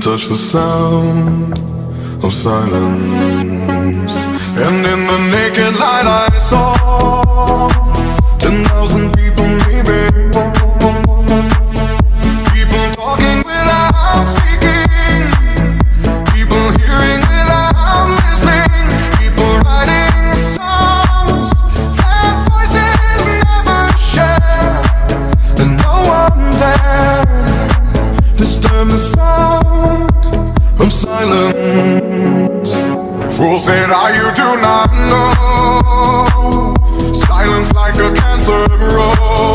touch the sound of silence, and in the naked light I saw 10,000 people, maybe. People talking without speaking, people hearing without listening, people writing songs that voices never share, and no one dared disturb the sound of silence. Fool said, you do not know. Silence like a cancer grows.